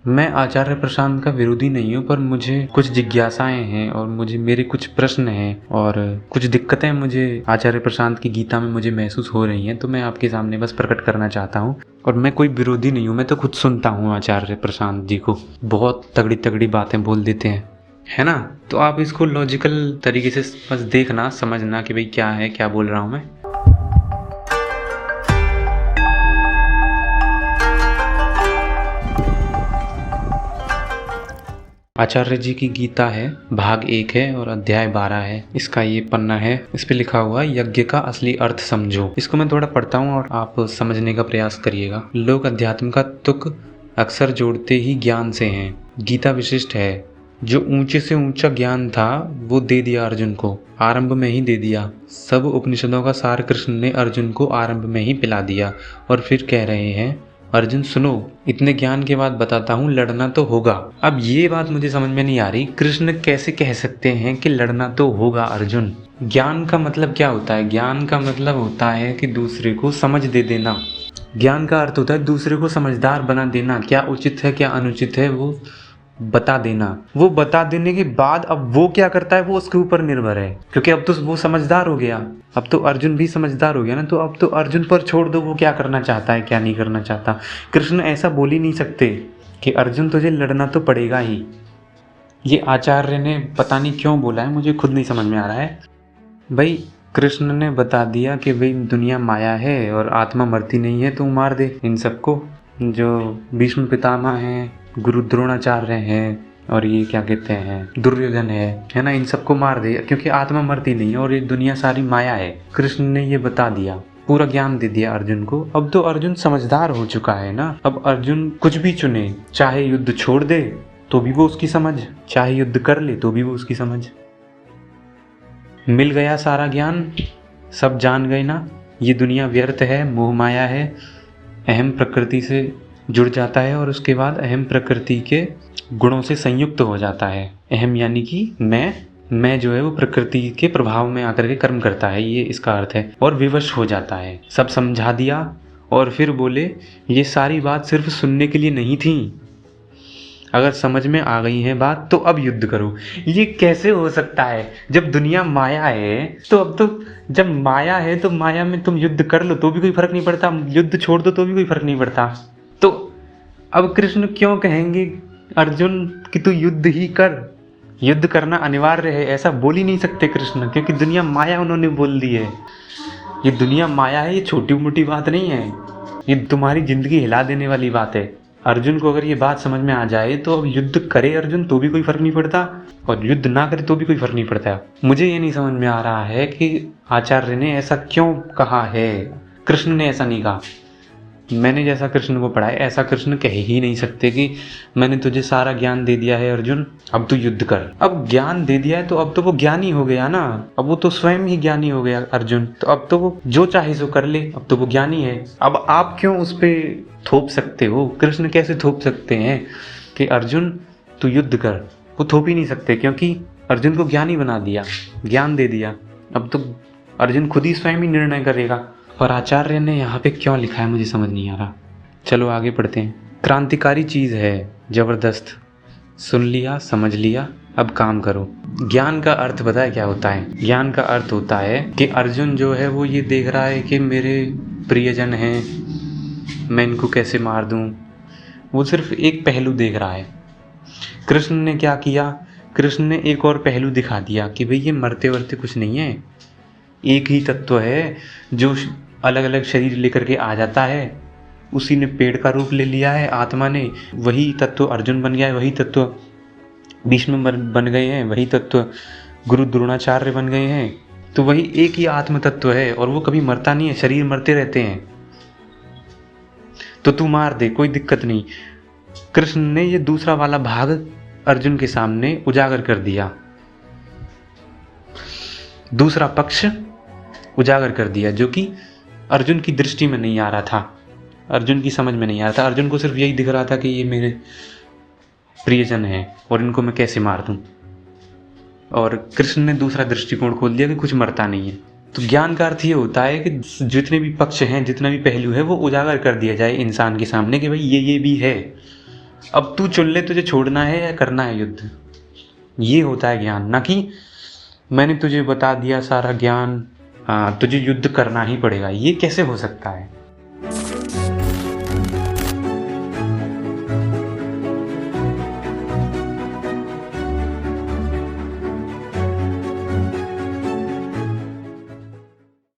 मैं आचार्य प्रशांत का विरोधी नहीं हूँ, पर मुझे कुछ जिज्ञासाएं हैं और मेरे कुछ प्रश्न हैं और कुछ दिक्कतें मुझे आचार्य प्रशांत की गीता में मुझे महसूस हो रही हैं, तो मैं आपके सामने बस प्रकट करना चाहता हूँ। और मैं कोई विरोधी नहीं हूँ, मैं तो खुद सुनता हूँ आचार्य प्रशांत जी को, बहुत तगड़ी तगड़ी बातें बोल देते हैं, है ना। तो आप इसको लॉजिकल तरीके से बस देखना, समझना कि भाई क्या है, क्या बोल रहा हूँ मैं। आचार्य जी की गीता है, भाग 1 है और अध्याय 12 है। इसका ये पन्ना है, इस पे लिखा हुआ यज्ञ का असली अर्थ समझो। इसको मैं थोड़ा पढ़ता हूँ और आप समझने का प्रयास करिएगा। लोग अध्यात्म का तुक अक्सर जोड़ते ही ज्ञान से हैं। गीता विशिष्ट है। जो ऊंचे से ऊंचा ज्ञान था वो दे दिया अर्जुन को, आरंभ में ही दे दिया। सब उपनिषदों का सार कृष्ण ने अर्जुन को आरंभ में ही पिला दिया और फिर कह रहे हैं, अर्जुन सुनो, इतने ज्ञान के बाद बताता हूँ, लड़ना तो होगा। अब ये बात मुझे समझ में नहीं आ रही, कृष्ण कैसे कह सकते हैं कि लड़ना तो होगा अर्जुन। ज्ञान का मतलब क्या होता है? ज्ञान का मतलब होता है कि दूसरे को समझ दे देना। ज्ञान का अर्थ होता है दूसरे को समझदार बना देना, क्या उचित है क्या अनुचित है वो बता देना। वो बता देने के बाद अब वो क्या करता है वो उसके ऊपर निर्भर है, क्योंकि अब तो वो समझदार हो गया, अब तो अर्जुन भी समझदार हो गया ना, तो अब तो अर्जुन पर छोड़ दो वो क्या करना चाहता है क्या नहीं करना चाहता। कृष्ण ऐसा बोल ही नहीं सकते कि अर्जुन तुझे लड़ना तो पड़ेगा ही। ये आचार्य ने पता नहीं क्यों बोला है, मुझे खुद नहीं समझ में आ रहा है। भाई कृष्ण ने बता दिया कि भाई दुनिया माया है और आत्मा मरती नहीं है, तो मार दे इन सबको। जो भीष्म पितामह हैं, गुरु द्रोणाचार्य हैं और ये क्या कहते हैं दुर्योधन है ना, इन सबको मार दे, क्योंकि आत्मा मरती नहीं है और ये दुनिया सारी माया है। कृष्ण ने ये बता दिया, पूरा ज्ञान दे दिया अर्जुन को। अब तो अर्जुन समझदार हो चुका है ना, अब अर्जुन कुछ भी चुने, चाहे युद्ध छोड़ दे तो भी वो उसकी समझ, चाहे युद्ध कर ले तो भी वो उसकी समझ। मिल गया सारा ज्ञान, सब जान गए ना, ये दुनिया व्यर्थ है, मोह माया है। अहम प्रकृति से जुड़ जाता है और उसके बाद अहम प्रकृति के गुणों से संयुक्त हो जाता है। अहम यानी कि मैं जो है वो प्रकृति के प्रभाव में आकर के कर्म करता है, ये इसका अर्थ है। और विवश हो जाता है। सब समझा दिया और फिर बोले ये सारी बात सिर्फ सुनने के लिए नहीं थी, अगर समझ में आ गई है बात तो अब युद्ध करो। ये कैसे हो सकता है? जब दुनिया माया है तो अब तो जब माया है तो माया में तुम युद्ध कर लो तो भी कोई फर्क नहीं पड़ता, युद्ध छोड़ दो तो भी कोई फर्क नहीं पड़ता। तो अब कृष्ण क्यों कहेंगे अर्जुन कि तू युद्ध ही कर? युद्ध करना अनिवार्य है ऐसा बोल ही नहीं सकते कृष्ण, क्योंकि दुनिया माया उन्होंने बोल दी है। ये दुनिया माया है, ये छोटी मोटी बात नहीं है, ये तुम्हारी जिंदगी हिला देने वाली बात है। अर्जुन को अगर ये बात समझ में आ जाए तो अब युद्ध करे अर्जुन तो भी कोई फर्क नहीं पड़ता और युद्ध ना करे तो भी कोई फर्क नहीं पड़ता। मुझे ये नहीं समझ में आ रहा है कि आचार्य ने ऐसा क्यों कहा है। कृष्ण ने ऐसा नहीं कहा, मैंने जैसा कृष्ण को पढ़ा है ऐसा कृष्ण कह ही नहीं सकते कि मैंने तुझे सारा ज्ञान दे दिया है अर्जुन, अब तू युद्ध कर। अब ज्ञान दे दिया है तो अब तो वो ज्ञानी हो गया ना, अब वो तो स्वयं ही ज्ञानी हो गया अर्जुन, तो अब तो वो जो चाहे सो कर ले, अब तो वो ज्ञानी है। अब आप क्यों उस पर थोप सकते हो? कृष्ण कैसे थोप सकते हैं कि अर्जुन तू युद्ध कर? वो थोप ही नहीं सकते, क्योंकि अर्जुन को ज्ञानी बना दिया, ज्ञान दे दिया। अब तो अर्जुन खुद ही स्वयं ही निर्णय करेगा। और आचार्य ने यहाँ पे क्यों लिखा है मुझे समझ नहीं आ रहा। चलो आगे पढ़ते हैं। क्रांतिकारी चीज़ है, ज़बरदस्त, सुन लिया समझ लिया, अब काम करो। ज्ञान का अर्थ पता है क्या होता है? ज्ञान का अर्थ होता है कि अर्जुन जो है वो ये देख रहा है कि मेरे प्रियजन हैं, मैं इनको कैसे मार दूं। वो सिर्फ एक पहलू देख रहा है। कृष्ण ने क्या किया? कृष्ण ने एक और पहलू दिखा दिया कि भाई ये मरते वरते कुछ नहीं है, एक ही तत्व है जो अलग अलग शरीर लेकर के आ जाता है। उसी ने पेड़ का रूप ले लिया है, आत्मा ने, वही तत्व अर्जुन बन गया है, वही तत्व भीष्म बन गए हैं, वही तत्व गुरु द्रोणाचार्य बन गए हैं। तो वही एक ही आत्म तत्व है और वो कभी मरता नहीं है, शरीर मरते रहते हैं। तो तू मार दे, कोई दिक्कत नहीं। कृष्ण ने ये दूसरा वाला भाग अर्जुन के सामने उजागर कर दिया, दूसरा पक्ष उजागर कर दिया, जो कि अर्जुन की दृष्टि में नहीं आ रहा था, अर्जुन की समझ में नहीं आ रहा था। अर्जुन को सिर्फ यही दिख रहा था कि ये मेरे प्रियजन हैं और इनको मैं कैसे मार दूं। और कृष्ण ने दूसरा दृष्टिकोण खोल दिया कि कुछ मरता नहीं है। तो ज्ञान का अर्थ ये होता है कि जितने भी पक्ष हैं, जितना भी पहलू है, वो उजागर कर दिया जाए इंसान के सामने कि भाई ये भी है। अब तू चुन ले तुझे छोड़ना है या करना है युद्ध। ये होता है ज्ञान, ना कि मैंने तुझे बता दिया सारा ज्ञान, तुझे युद्ध करना ही पड़ेगा। ये कैसे हो सकता है?